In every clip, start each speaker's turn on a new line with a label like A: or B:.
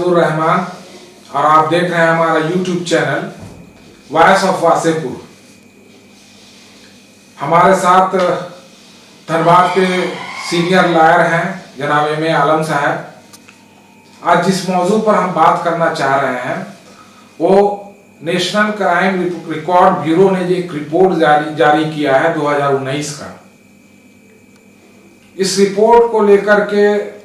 A: वासिउर रहमान और आप देख रहे हैं हमारा YouTube channel voice of Wasseypur. हमारे साथ धनबाद के सीनियर लॉयर हैं जनाब M.A. आलम साहब। आज जिस मौजू पर हम बात करना चाह रहे हैं वो नेशनल क्राइम रिकॉर्ड ब्यूरो ने जो एक रिपोर्ट जारी किया है 2019 का। इस रिपोर्ट को लेकर के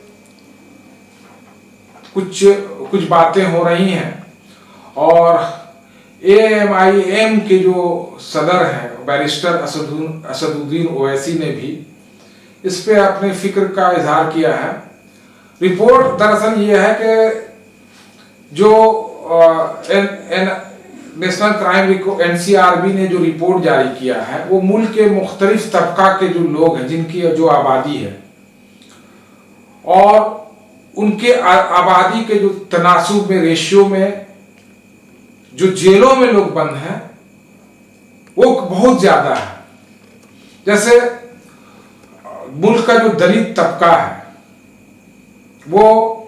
A: कुछ बातें हो रही हैं और AMIM के जो सदर हैं बैरिस्टर असदुद्दीन ओवैसी ने भी इस पे अपने फिक्र का इजहार किया है। रिपोर्ट दरअसल ये है कि जो नेशनल क्राइम NCRB ने जो रिपोर्ट जारी किया है वो मुल्क के मुख्तलिफ तबका के जो लोग हैं जिनकी जो आबादी है और उनके आबादी के जो तनासुब में रेशियो में जो जेलों में लोग बंद हैं वो बहुत ज्यादा है। जैसे मुल्क का जो दलित तबका है वो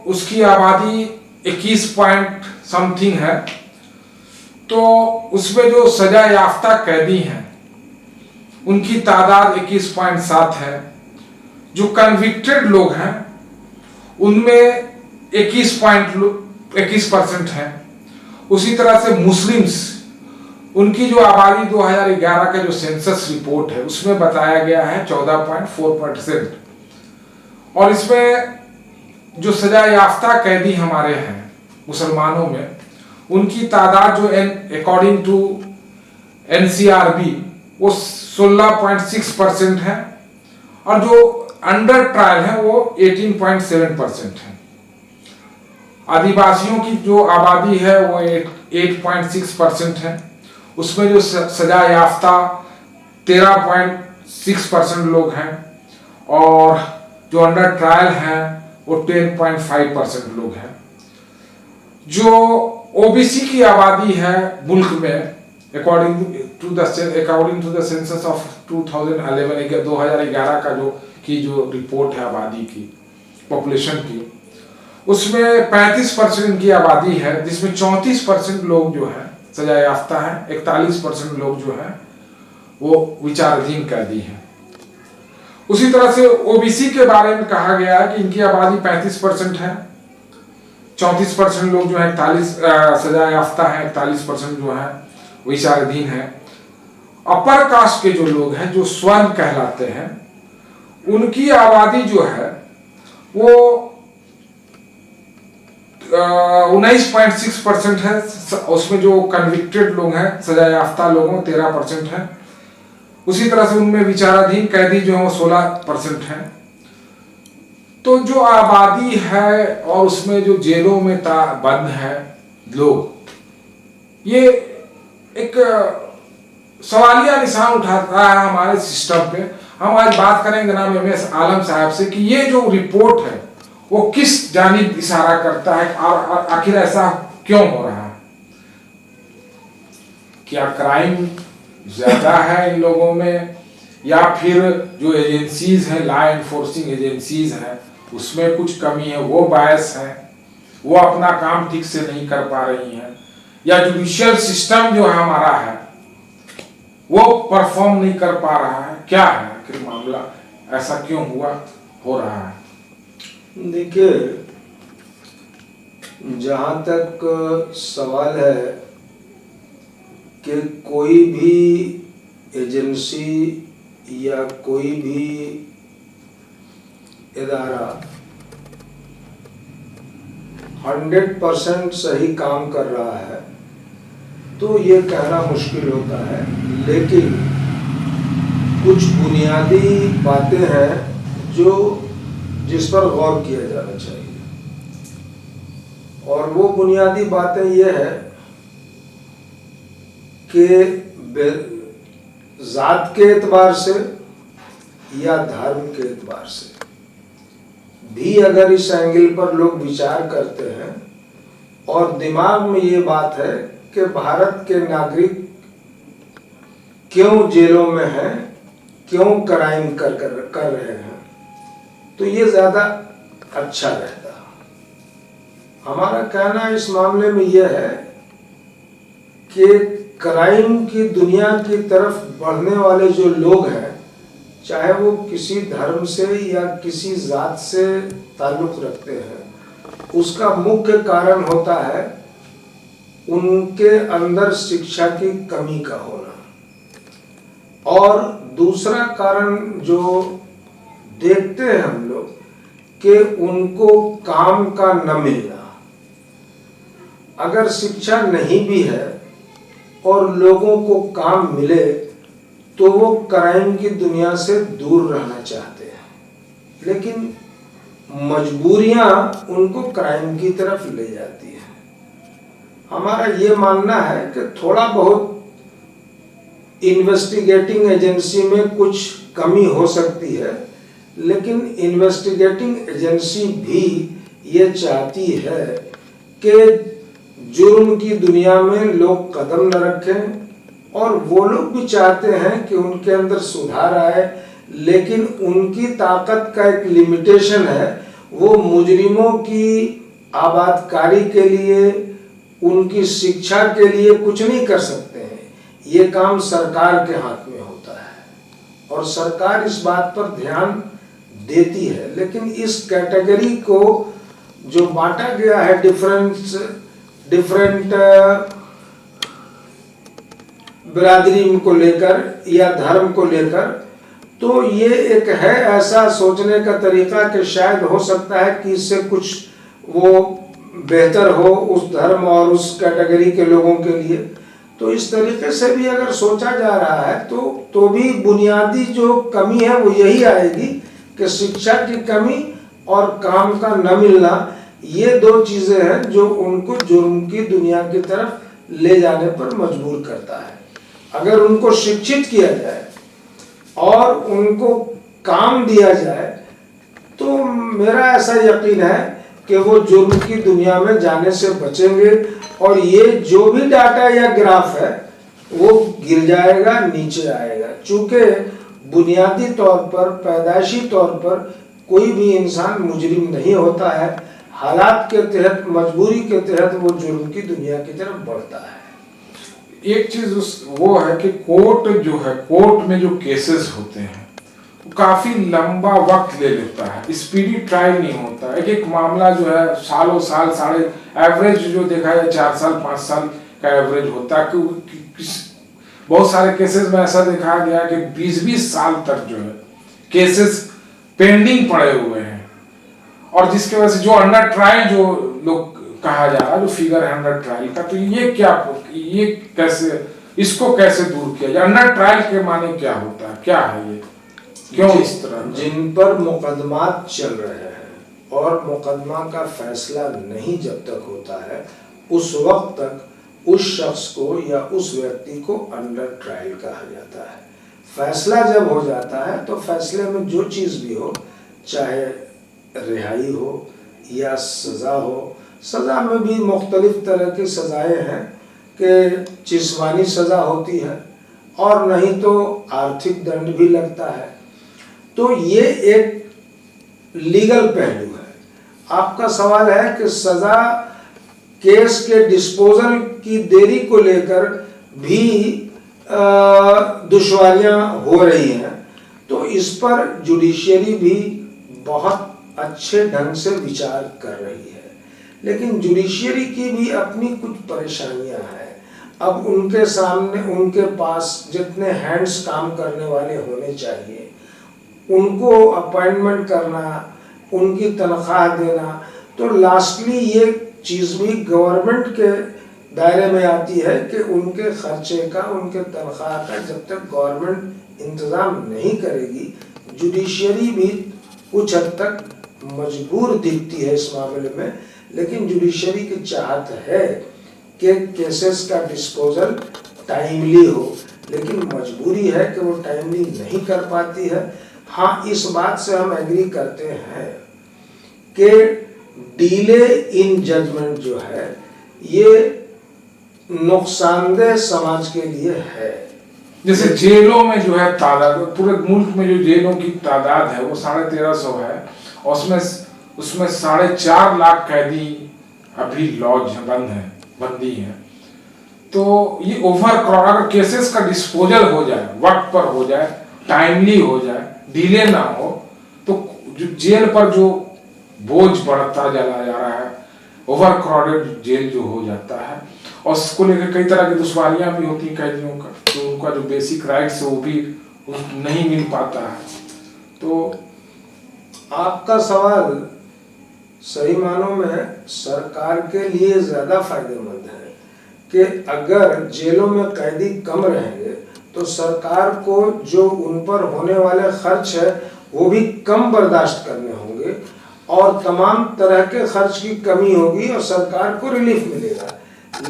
A: उसकी आबादी 21 पॉइंट समथिंग है, तो उसमें जो सजा याफ्ता कैदी हैं उनकी तादाद 21.7 है। जो कन्विक्टेड लोग हैं उनमें 21% है। उसी तरह से मुस्लिम्स, उनकी जो आबादी 2011 का जो सेंसस रिपोर्ट है उसमें बताया गया है 14.4%। और इसमें जो सजा याफ्ता कैदी हमारे हैं मुसलमानों में उनकी तादाद जो अकॉर्डिंग टू NCRB वो 16.6% है और जो अंडर ट्रायल है वो 18.7% है। आदिवासियों की जो आबादी है वो 8.6% है। उसमें जो सजा याफ्ता 13.6% लोग हैं और जो अंडर ट्रायल हैं वो 10.5% लोग हैं। जो OBC की आबादी है मुल्क में according to the census of 2011 का जो रिपोर्ट है आबादी की पॉपुलेशन की, उसमें 35% इनकी आबादी है जिसमें 34% लोग जो है सजा याफ्ता है, 41% लोग जो है वो विचाराधीन कैदी हैं। उसी तरह से OBC के बारे में कहा गया है कि इनकी आबादी 35% है, 34% लोग जो है 41 सजा याफ्ता है, 41% जो है विचाराधीन है। अपर कास्ट के जो लोग हैं जो स्वर्ण कहलाते हैं उनकी आबादी जो है वो 19.6% है। उसमें जो कन्विक्टेड लोग हैं सजा याफ्ता लोगों 13% है। उसी तरह से उनमें विचाराधीन कैदी जो है वो 16% है। तो जो आबादी है और उसमें जो जेलों में बंद है लोग, ये एक सवालिया निशान उठाता है हमारे सिस्टम पे। हम आज बात करेंगे जनाब M.A. आलम साहब से कि ये जो रिपोर्ट है वो किस जानिब इशारा करता है और आखिर ऐसा क्यों हो रहा है। क्या क्राइम ज्यादा है इन लोगों में या फिर जो एजेंसीज हैं लॉ एनफोर्सिंग एजेंसीज हैं उसमें कुछ कमी है, वो बायस है, वो अपना काम ठीक से नहीं कर पा रही हैं, या जुडिशियल सिस्टम जो हमारा है वो परफॉर्म नहीं कर पा रहा है। क्या है आखिर मामला, ऐसा क्यों हो रहा है?
B: देखिए, जहां तक सवाल है कि कोई भी एजेंसी या कोई भी इदारा 100% सही काम कर रहा है तो ये कहना मुश्किल होता है, लेकिन कुछ बुनियादी बातें हैं जिस पर गौर किया जाना चाहिए। और वो बुनियादी बातें ये है कि जात के एतबार से या धर्म के एतबार से भी अगर इस एंगल पर लोग विचार करते हैं और दिमाग में ये बात है कि भारत के नागरिक क्यों जेलों में हैं, क्यों क्राइम कर रहे हैं, तो ये ज्यादा अच्छा रहता। हमारा कहना इस मामले में यह है कि क्राइम की दुनिया की तरफ बढ़ने वाले जो लोग हैं, चाहे वो किसी धर्म से या किसी जात से ताल्लुक रखते हैं, उसका मुख्य कारण होता है उनके अंदर शिक्षा की कमी का होना। और दूसरा कारण जो देखते हैं हम लोग कि उनको काम का न मिलना। अगर शिक्षा नहीं भी है और लोगों को काम मिले तो वो क्राइम की दुनिया से दूर रहना चाहते हैं, लेकिन मजबूरियां उनको क्राइम की तरफ ले जाती है। हमारा ये मानना है कि थोड़ा बहुत इन्वेस्टिगेटिंग एजेंसी में कुछ कमी हो सकती है, लेकिन इन्वेस्टिगेटिंग एजेंसी भी ये चाहती है कि जुर्म की दुनिया में लोग कदम न रखें, और वो लोग भी चाहते हैं कि उनके अंदर सुधार आए, लेकिन उनकी ताकत का एक लिमिटेशन है। वो मुजरिमों की आबादकारी के लिए, उनकी शिक्षा के लिए कुछ नहीं कर सकते हैं। ये काम सरकार के हाथ में होता है और सरकार इस बात पर ध्यान देती है। लेकिन इस कैटेगरी को जो बांटा गया है डिफरेंट बिरादरी को लेकर या धर्म को लेकर, तो ये एक है ऐसा सोचने का तरीका कि शायद हो सकता है कि इससे कुछ वो बेहतर हो उस धर्म और उस कैटेगरी के लोगों के लिए। तो इस तरीके से भी अगर सोचा जा रहा है तो भी बुनियादी जो कमी है वो यही आएगी कि शिक्षा की कमी और काम का न मिलना। ये दो चीजें हैं जो उनको जुर्म की दुनिया की तरफ ले जाने पर मजबूर करता है। अगर उनको शिक्षित किया जाए और उनको काम दिया जाए तो मेरा ऐसा यकीन है कि वो जुर्म की दुनिया में जाने से बचेंगे, और ये जो भी डाटा या ग्राफ है वो गिर जाएगा, नीचे आएगा। चूंकि बुनियादी तौर पर, पैदाइशी तौर पर कोई भी इंसान मुजरिम नहीं होता है, हालात के तहत, मजबूरी के तहत वो जुर्म की दुनिया की तरफ बढ़ता है।
A: एक चीज वो है कि कोर्ट जो है, कोर्ट में जो केसेस होते हैं वो काफी लंबा वक्त ले लेता है, स्पीडी ट्रायल नहीं होता। एक एक मामला जो है सालों साल, साढ़े एवरेज जो देखा जाए 4 साल 5 साल का एवरेज होता है। बहुत सारे केसेस में ऐसा देखा गया कि 20-20 साल तक जो है केसेस पेंडिंग पड़े हुए हैं, और जिसकी वजह से जो अंडर ट्रायल जो लोग कहा जा रहा है, जो फिगर है अंडर ट्रायल का, तो ये कैसे, इसको कैसे दूर किया जाए? अंडर ट्रायल के माने क्या होता है, क्या है ये, क्यों इस तरह?
B: जिन पर मुकदमात चल रहे हैं और मुकदमा का फैसला नहीं जब तक होता है, उस वक्त तक उस शख्स को या उस व्यक्ति को अंडर ट्रायल कहा जाता है। फैसला जब हो जाता है तो फैसले में जो चीज भी हो, चाहे रिहाई हो या सजा हो, सजा में भी मुख्तलिफ तरह की सजाएं हैं कि जिस्मानी सजा होती है और नहीं तो आर्थिक दंड भी लगता है। तो ये एक लीगल पहलू है। आपका सवाल है कि सजा, केस के डिस्पोजल की देरी को लेकर भी दुश्वारियां हो रही हैं, तो इस पर जुडिशियरी भी बहुत अच्छे ढंग से विचार कर रही है। लेकिन जुडिशियरी की भी अपनी कुछ परेशानियां हैं। अब उनके सामने, उनके पास जितने हैंड्स काम करने वाले होने चाहिए, उनको अपॉइंटमेंट करना, उनकी तनख्वाह देना, तो लास्टली ये चीज़ भी गवर्नमेंट के दायरे में आती है कि उनके खर्चे का, उनके तनख्वाह का जब तक गवर्नमेंट इंतज़ाम नहीं करेगी, जुडिशियरी भी कुछ हद तक मजबूर दिखती है इस मामले में। लेकिन जुडिशियरी की चाहत है कि केसेस का डिस्पोजल टाइमली हो, लेकिन मजबूरी है कि वो टाइमली नहीं कर पाती है। हाँ, इस बात से हम एग्री करते हैं कि डिले इन जजमेंट जो है ये नुकसानदेह समाज के लिए है।
A: जैसे जेलों में जो है तादाद, पूरे मुल्क में जो जेलों की तादाद है वो 1350 है, और उसमें 4.5 लाख कैदी अभी लॉज बंद है, बंदी है। तो ये ओवर अगर केसेस का डिस्पोजल हो जाए, वक्त पर हो जाए, टाइमली हो जाए, डिले ना हो, तो जो जेल पर जो बोझ बढ़ता चला जा रहा है, ओवर क्राउडेड जेल जो हो जाता है, और उसको लेकर कई तरह की दुश्वारियां भी होती हैं कैदियों का, तो उनका जो बेसिक राइट्स है वो भी नहीं मिल पाता है। तो
B: आपका सवाल सही मानों में सरकार के लिए ज्यादा फायदेमंद है कि अगर जेलों में कैदी कम रहेंगे तो सरकार को जो उन पर होने वाले खर्च है वो भी कम बर्दाश्त करने होंगे और तमाम तरह के खर्च की कमी होगी और सरकार को रिलीफ मिलेगा।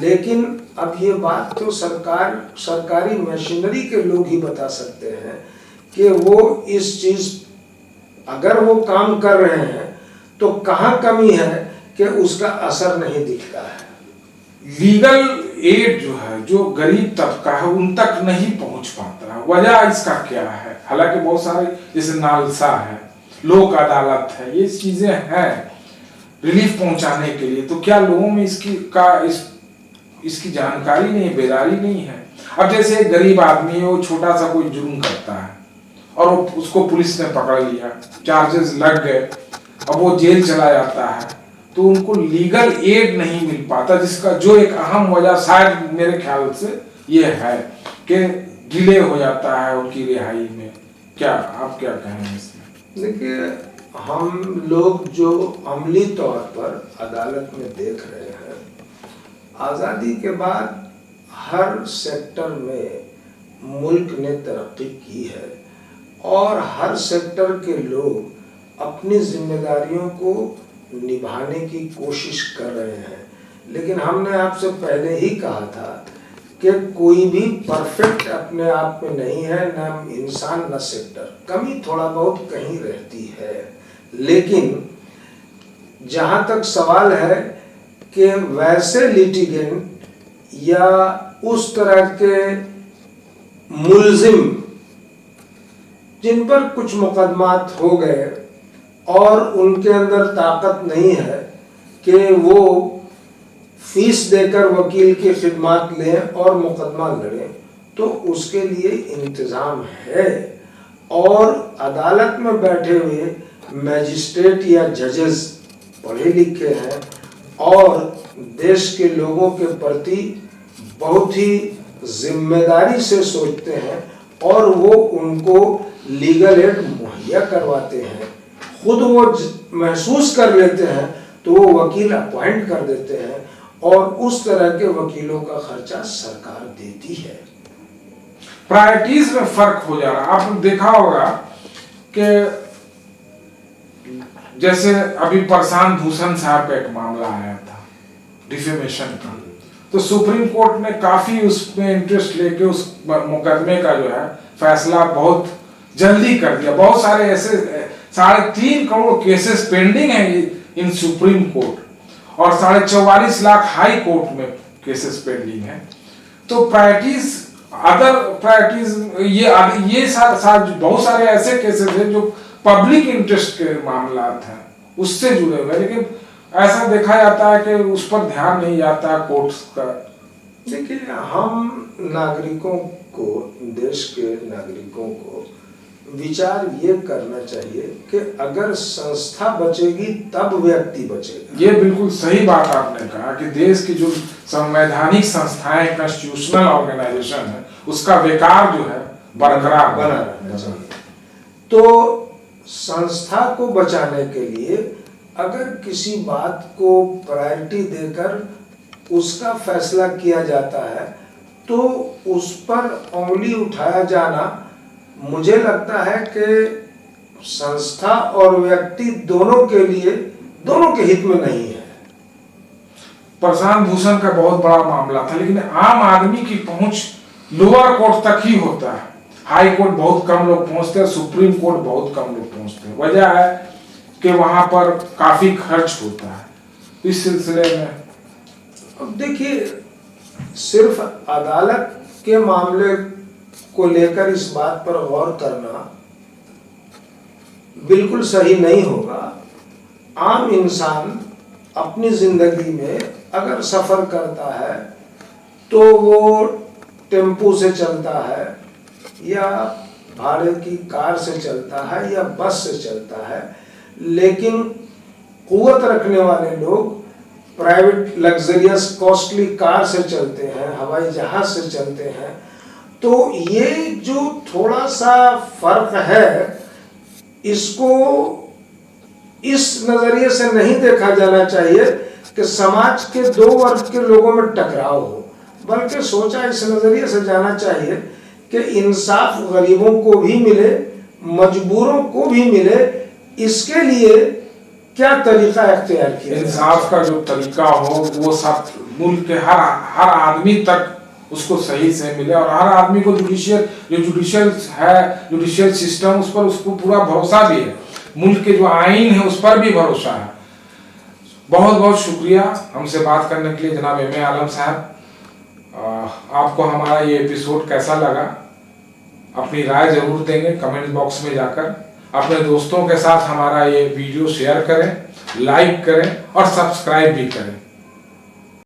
B: लेकिन अब ये बात तो सरकारी मशीनरी के लोग ही बता सकते हैं कि वो इस चीज अगर वो काम कर रहे हैं तो कहाँ कमी है कि उसका असर नहीं दिखता है।
A: लीगल एड जो है, जो गरीब तबका है उन तक नहीं पहुंच पाता है। वजह इसका क्या है? हालांकि बहुत सारे जैसे नालसा है, लोक अदालत है, ये चीजें हैं रिलीफ पहुंचाने के लिए, तो क्या लोगों में इसकी जानकारी नहीं है, बेदारी नहीं है। अब जैसे एक गरीब आदमी है, वो छोटा सा कोई जुर्म करता है और उसको पुलिस ने पकड़ लिया, चार्जेस लग गए, अब वो जेल चला जाता है, तो उनको लीगल एड नहीं मिल पाता, जिसका जो एक अहम वजह शायद मेरे ख्याल से ये है कि डिले हो जाता है उनकी रिहाई में। क्या आप क्या कहेंगे इसमें?
B: देखिए, हम लोग जो अमली तौर पर अदालत में देख रहे हैं, आज़ादी के बाद हर सेक्टर में मुल्क ने तरक्की की है और हर सेक्टर के लोग अपनी जिम्मेदारियों को निभाने की कोशिश कर रहे हैं। लेकिन हमने आपसे पहले ही कहा था कि कोई भी परफेक्ट अपने आप में नहीं है, न इंसान न सेक्टर, कमी थोड़ा बहुत कहीं रहती है। लेकिन जहाँ तक सवाल है कि वैसे लिटिगेंट या उस तरह के मुल्जिम जिन पर कुछ मुकदमात हो गए और उनके अंदर ताकत नहीं है कि वो फीस देकर वकील की खिदमत लें और मुकदमा लड़ें, तो उसके लिए इंतज़ाम है। और अदालत में बैठे हुए मैजिस्ट्रेट या जजेस पढ़े लिखे हैं और देश के लोगों के प्रति बहुत ही जिम्मेदारी से सोचते हैं और वो उनको लीगल एड मुहैया करवाते हैं। खुद वो महसूस कर लेते हैं तो वो वकील अपॉइंट कर देते हैं और उस तरह के वकीलों का खर्चा सरकार देती है।
A: प्रायोरिटीज में फर्क हो जा रहा है। आपने देखा होगा कि जैसे अभी प्रशांत भूषण साहब का एक मामला आया था डिफेमेशन का, तो सुप्रीम कोर्ट ने काफी उसमें इंटरेस्ट लेके उस मुकदमे का जो है फैसला बहुत जल्दी कर दिया। बहुत सारे ऐसे 3.5 करोड़ केसेस पेंडिंग हैं इन सुप्रीम कोर्ट और 44.5 लाख हाई कोर्ट में केसेस पेंडिंग हैं। तो प्रायोरिटीज, अदर प्रायोरिटीज, ये बहुत सारे ऐसे केसेस हैं जो पब्लिक इंटरेस्ट के मामला हैं, उससे जुड़े हुए, लेकिन ऐसा देखा जाता है कि उस पर ध्यान नहीं जाता कोर्ट्स का।
B: देखिए, हम नागरिकों को, देश के नागरिकों को विचार ये करना चाहिए कि अगर संस्था बचेगी तब व्यक्ति बचेगा।
A: ये बिल्कुल सही बात आपने कहा कि देश की जो संवैधानिक संस्थाएं, कॉन्स्टिट्यूशनल ऑर्गेनाइजेशन है, उसका विकार जो है बरकरार
B: बना रहना चाहिए। तो संस्था को बचाने के लिए अगर किसी बात को प्रायोरिटी देकर उसका फैसला किया जाता है तो उस पर उंगली उठाया जाना, मुझे लगता है कि संस्था और व्यक्ति दोनों के लिए, दोनों के हित में नहीं है।
A: प्रशांत भूषण का बहुत बड़ा मामला था, लेकिन आम आदमी की पहुंच लोअर कोर्ट तक ही होता है। हाई कोर्ट बहुत कम लोग पहुंचते हैं, सुप्रीम कोर्ट बहुत कम लोग पहुंचते हैं। वजह है कि वहां पर काफी खर्च होता है। इस सिलसिले में
B: अब देखिए, सिर्फ अदालत के मामले को लेकर इस बात पर गौर करना बिल्कुल सही नहीं होगा। आम इंसान अपनी जिंदगी में अगर सफर करता है तो वो टेम्पो से चलता है या भाड़े की कार से चलता है या बस से चलता है, लेकिन कुव्वत रखने वाले लोग प्राइवेट लग्जरियस कॉस्टली कार से चलते हैं, हवाई जहाज से चलते हैं। तो ये जो थोड़ा सा फर्क है, इसको इस नजरिए से नहीं देखा जाना चाहिए कि समाज के दो वर्ग के लोगों में टकराव हो, बल्कि सोचा इस नजरिए से जाना चाहिए कि इंसाफ गरीबों को भी मिले, मजबूरों को भी मिले। इसके लिए क्या तरीका इख्तियार किया?
A: इंसाफ का जो तरीका हो वो सब मुल्क के हर आदमी तक उसको सही से मिले, और हर आदमी को जुडिशियल सिस्टम उस पर उसको पूरा भरोसा भी है, मुल्क के जो आइन है उस पर भी भरोसा है। बहुत बहुत शुक्रिया हमसे बात करने के लिए जनाब एम ए आलम साहब। आपको हमारा ये एपिसोड कैसा लगा अपनी राय जरूर देंगे कमेंट बॉक्स में जाकर। अपने दोस्तों के साथ हमारा ये वीडियो शेयर करें, लाइक करें और सब्सक्राइब भी करें।